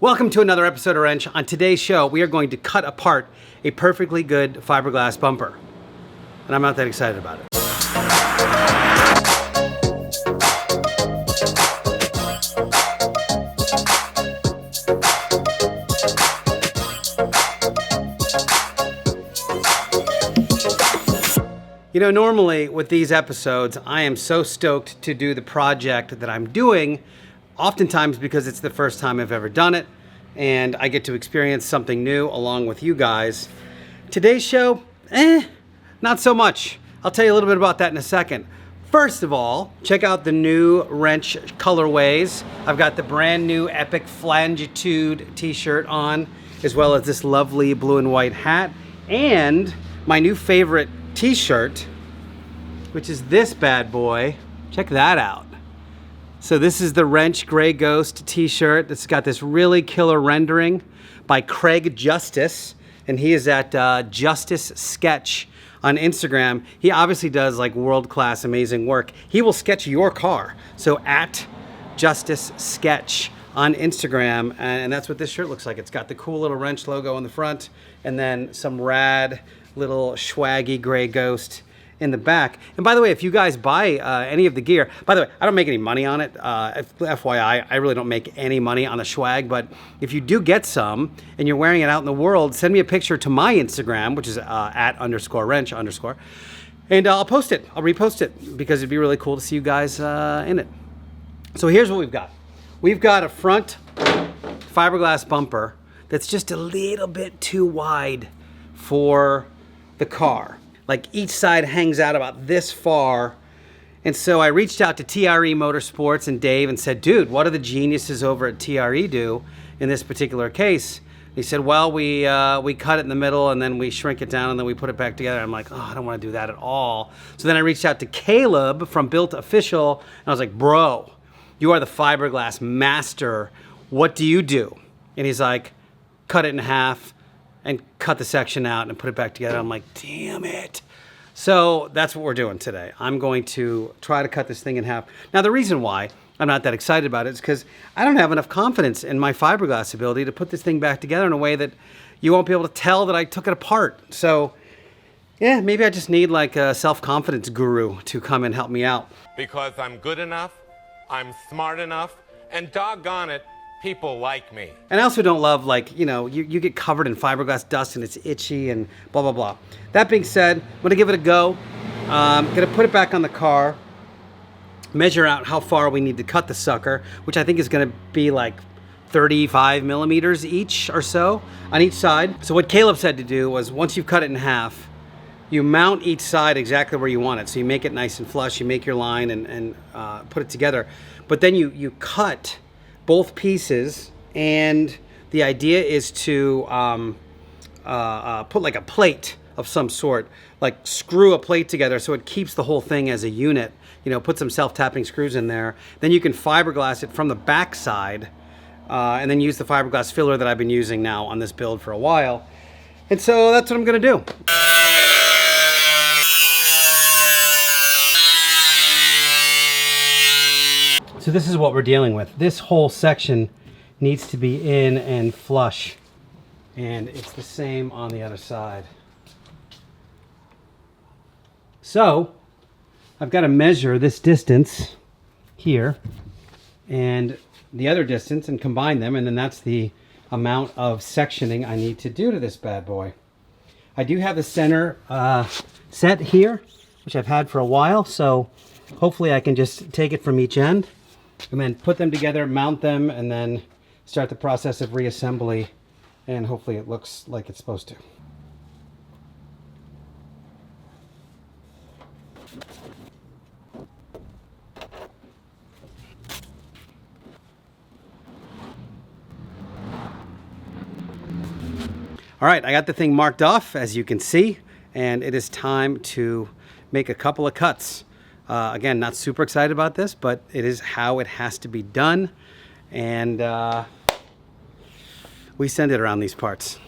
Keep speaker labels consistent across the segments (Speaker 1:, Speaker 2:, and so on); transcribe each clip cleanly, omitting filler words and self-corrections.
Speaker 1: Welcome to another episode of Rennch. On today's show, we are going to cut apart a perfectly good fiberglass bumper. And I'm not that excited about it. You know, normally with these episodes, I am so stoked to do the project that I'm doing, oftentimes because it's the first time I've ever done it, and I get to experience something new along with you guys. Today's show, not so much. I'll tell you a little bit about that in a second. First of all, check out the new Rennch colorways. I've got the brand new Epic Flangitude t-shirt on, as well as this lovely blue and white hat, and my new favorite t-shirt, which is this bad boy. Check that out. So this is the Rennch Gray Ghost t-shirt. It's got this really killer rendering by Craig Justice, and he is at Justice Sketch on Instagram. He obviously does like world-class amazing work. He will sketch your car. So at Justice Sketch on Instagram, and that's what this shirt looks like. It's got the cool little Rennch logo on the front, and then some rad little swaggy Gray Ghost in the back. And by the way, if you guys buy any of the gear, by the way, I don't make any money on it. FYI, I really don't make any money on the swag, but if you do get some and you're wearing it out in the world, send me a picture to my Instagram, which is @_Rennch_, and I'll post it. I'll repost it because it'd be really cool to see you guys in it. So here's what we've got. We've got a front fiberglass bumper that's just a little bit too wide for the car. Like each side hangs out about this far. And so I reached out to TRE Motorsports and Dave and said, dude, what do the geniuses over at TRE do in this particular case? And he said, well, we cut it in the middle and then we shrink it down and then we put it back together. I'm like, oh, I don't want to do that at all. So then I reached out to Caleb from Built Official and I was like, bro, you are the fiberglass master. What do you do? And he's like, cut it in half and cut the section out and put it back together. I'm like, damn it. So that's what we're doing today. I'm going to try to cut this thing in half. Now, the reason why I'm not that excited about it is because I don't have enough confidence in my fiberglass ability to put this thing back together in a way that you won't be able to tell that I took it apart. So, yeah, maybe I just need like a self-confidence guru to come and help me out.
Speaker 2: Because I'm good enough, I'm smart enough, and doggone it, people like me.
Speaker 1: And I also don't love, like, you know, you get covered in fiberglass dust and it's itchy and blah, blah, blah. That being said, I'm gonna give it a go. I'm gonna put it back on the car, measure out how far we need to cut the sucker, which I think is gonna be like 35 millimeters each or so on each side. So what Caleb said to do was once you've cut it in half, you mount each side exactly where you want it. So you make it nice and flush, you make your line and put it together. But then you cut both pieces, and the idea is to put like a plate of some sort, like screw a plate together so it keeps the whole thing as a unit. You know, put some self-tapping screws in there. Then you can fiberglass it from the back side, and then use the fiberglass filler that I've been using now on this build for a while. And so that's what I'm gonna do. So this is what we're dealing with. This whole section needs to be in and flush. And it's the same on the other side. So I've got to measure this distance here and the other distance and combine them, and then that's the amount of sectioning I need to do to this bad boy. I do have the center set here, which I've had for a while, so hopefully I can just take it from each end and then put them together, mount them, and then start the process of reassembly, and hopefully it looks like it's supposed to. All right, I got the thing marked off, as you can see, and it is time to make a couple of cuts. Again, not super excited about this, but it is how it has to be done. And we send it around these parts.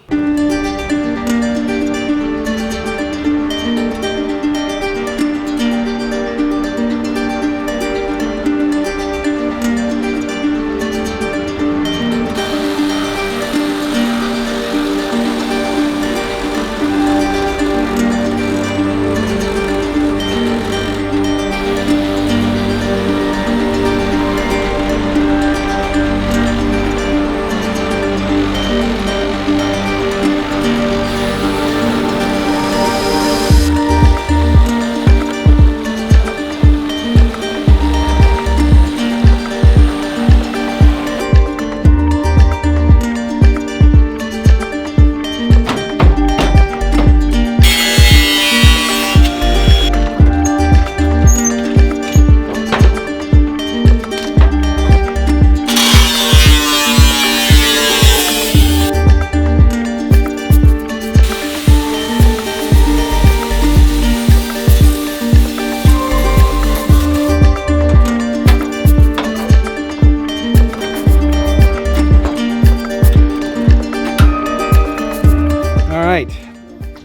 Speaker 1: right,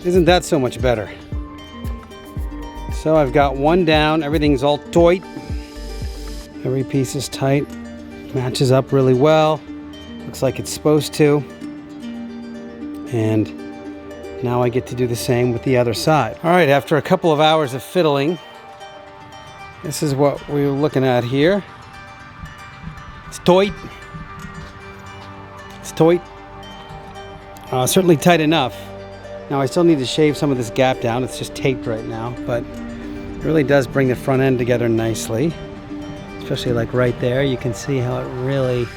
Speaker 1: isn't that so much better? So I've got one down, everything's all tight. Every piece is tight, matches up really well. Looks like it's supposed to. And now I get to do the same with the other side. All right, after a couple of hours of fiddling, this is what we're looking at here. It's tight. It's tight. Certainly tight enough. Now I still need to shave some of this gap down. It's just taped right now, but it really does bring the front end together nicely. Especially like right there, you can see how it really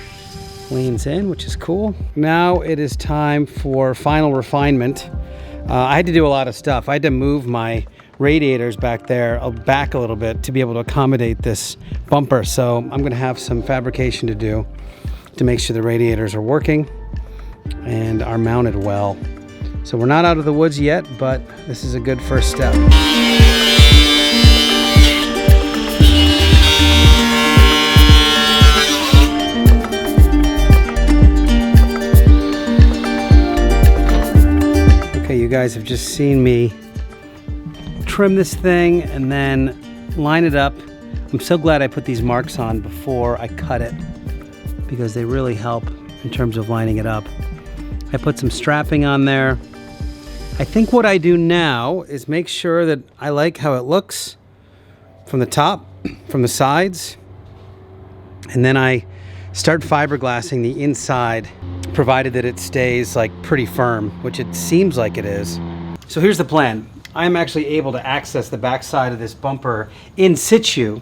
Speaker 1: leans in, which is cool. Now it is time for final refinement. I had to do a lot of stuff. I had to move my radiators back there, back a little bit to be able to accommodate this bumper. So I'm gonna have some fabrication to do to make sure the radiators are working and are mounted well. So we're not out of the woods yet, but this is a good first step. Okay, you guys have just seen me trim this thing and then line it up. I'm so glad I put these marks on before I cut it because they really help in terms of lining it up. I put some strapping on there. I think what I do now is make sure that I like how it looks from the top, from the sides, and then I start fiberglassing the inside, provided that it stays like pretty firm, which it seems like it is. So here's the plan. I'm actually able to access the back side of this bumper in situ.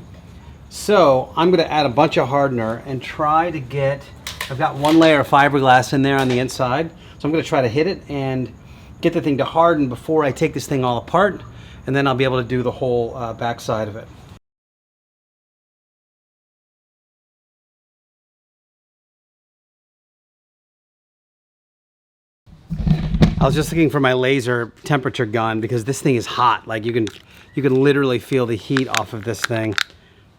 Speaker 1: So I'm gonna add a bunch of hardener and try to get, I've got one layer of fiberglass in there on the inside. So I'm gonna try to hit it and get the thing to harden before I take this thing all apart, and then I'll be able to do the whole back side of it. I was just looking for my laser temperature gun because this thing is hot. Like you can literally feel the heat off of this thing.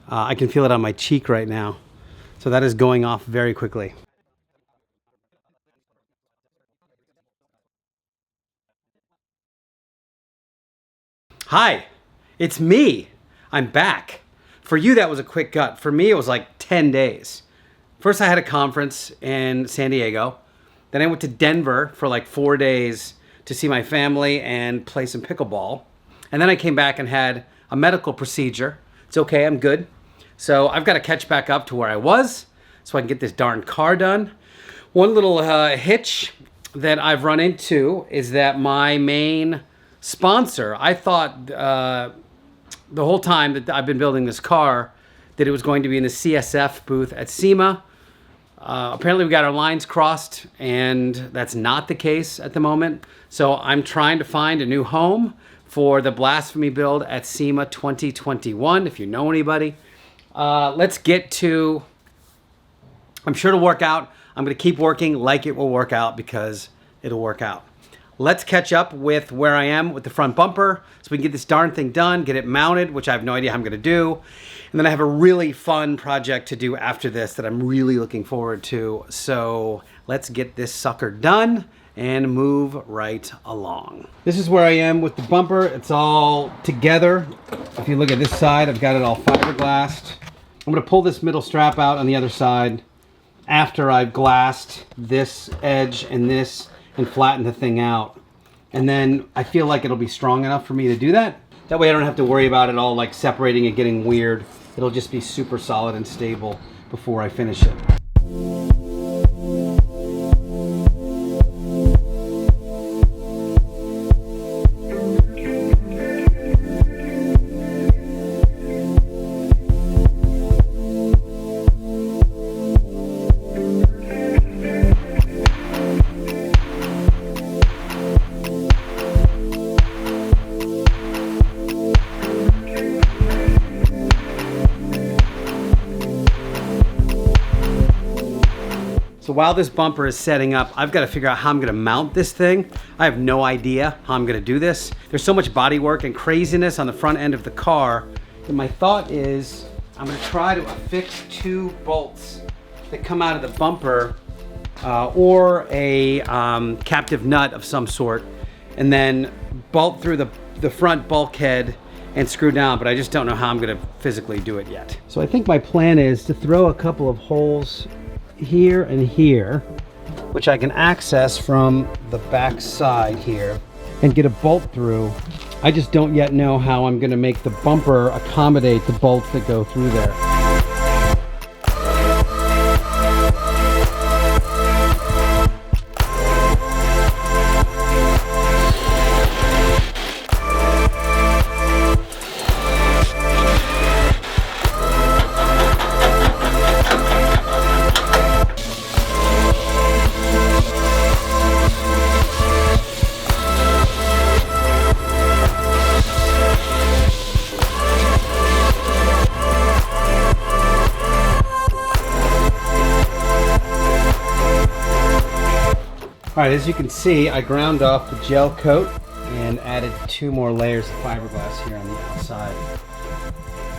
Speaker 1: I can feel it on my cheek right now. So that is going off very quickly. Hi, it's me. I'm back. For you, that was a quick cut. For me, it was like 10 days. First, I had a conference in San Diego. Then I went to Denver for like 4 days to see my family and play some pickleball. And then I came back and had a medical procedure. It's okay, I'm good. So I've got to catch back up to where I was so I can get this darn car done. One little hitch that I've run into is that my main sponsor, I thought the whole time that I've been building this car that it was going to be in the CSF booth at SEMA. Apparently we got our lines crossed and that's not the case at the moment. So I'm trying to find a new home for the Blasphemy build at SEMA 2021, if you know anybody. Let's get to, I'm sure it'll work out. I'm gonna keep working like it will work out because it'll work out. Let's catch up with where I am with the front bumper so we can get this darn thing done, get it mounted, which I have no idea how I'm gonna do. And then I have a really fun project to do after this that I'm really looking forward to. So let's get this sucker done and move right along. This is where I am with the bumper. It's all together. If you look at this side, I've got it all fiberglassed. I'm gonna pull this middle strap out on the other side after I've glassed this edge and this and flatten the thing out. And then I feel like it'll be strong enough for me to do that. That way I don't have to worry about it all like separating and getting weird. It'll just be super solid and stable before I finish it. So while this bumper is setting up, I've got to figure out how I'm going to mount this thing. I have no idea how I'm going to do this. There's so much body work and craziness on the front end of the car that my thought is I'm going to try to affix 2 bolts that come out of the bumper or a captive nut of some sort and then bolt through the front bulkhead and screw down, but I just don't know how I'm gonna physically do it yet. So I think my plan is to throw a couple of holes here and here, which I can access from the back side here and get a bolt through. I just don't yet know how I'm gonna make the bumper accommodate the bolts that go through there. All right, as you can see, I ground off the gel coat and added 2 more layers of fiberglass here on the outside.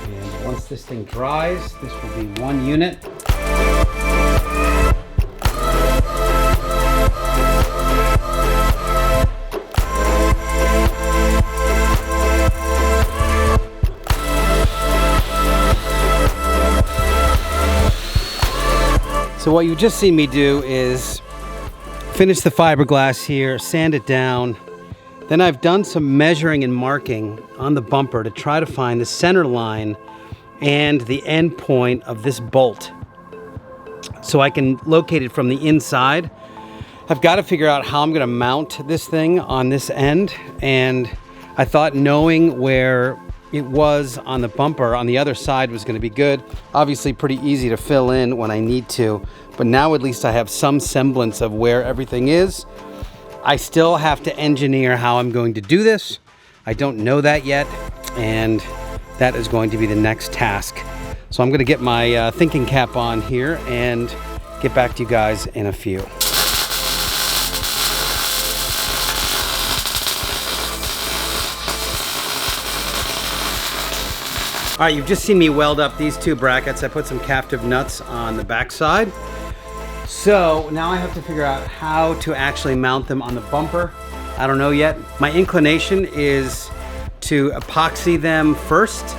Speaker 1: And once this thing dries, this will be 1 unit. So what you just see me do is finish the fiberglass here, sand it down. Then I've done some measuring and marking on the bumper to try to find the center line and the end point of this bolt, so I can locate it from the inside. I've got to figure out how I'm going to mount this thing on this end, and I thought knowing where it was on the bumper on the other side was going to be good. Obviously pretty easy to fill in when I need to, but now at least I have some semblance of where everything is. I still have to engineer how I'm going to do this. I don't know that yet, and that is going to be the next task. So I'm going to get my thinking cap on here and get back to you guys in a few. All right, you've just seen me weld up these 2 brackets. I put some captive nuts on the back side. So now I have to figure out how to actually mount them on the bumper. I don't know yet. My inclination is to epoxy them first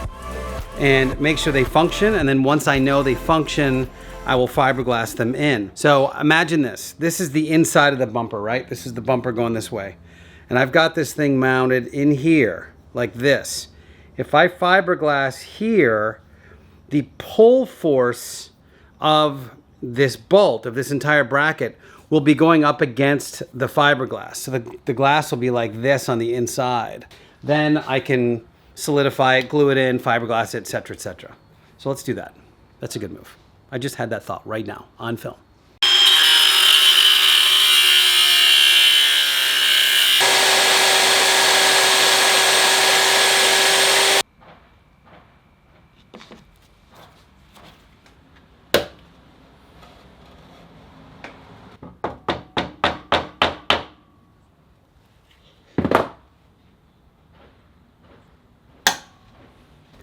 Speaker 1: and make sure they function. And then once I know they function, I will fiberglass them in. So imagine this. This is the inside of the bumper, right? This is the bumper going this way. And I've got this thing mounted in here like this. If I fiberglass here, the pull force of this bolt, of this entire bracket, will be going up against the fiberglass. So the glass will be like this on the inside. Then I can solidify it, glue it in, fiberglass it, etc., etc. So let's do that. That's a good move. I just had that thought right now on film.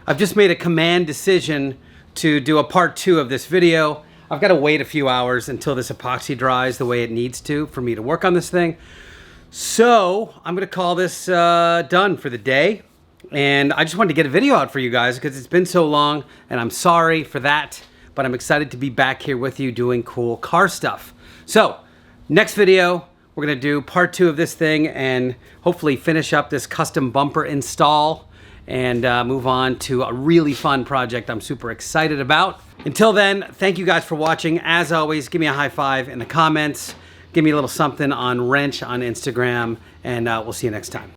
Speaker 1: I've just made a command decision to do a part 2 of this video. I've got to wait a few hours until this epoxy dries the way it needs to for me to work on this thing. So I'm going to call this done for the day. And I just wanted to get a video out for you guys because it's been so long, and I'm sorry for that, but I'm excited to be back here with you doing cool car stuff. So next video, we're going to do part 2 of this thing and hopefully finish up this custom bumper install and move on to a really fun project I'm super excited about. Until then, thank you guys for watching. As always, give me a high five in the comments. Give me a little something on Rennch on Instagram, and we'll see you next time.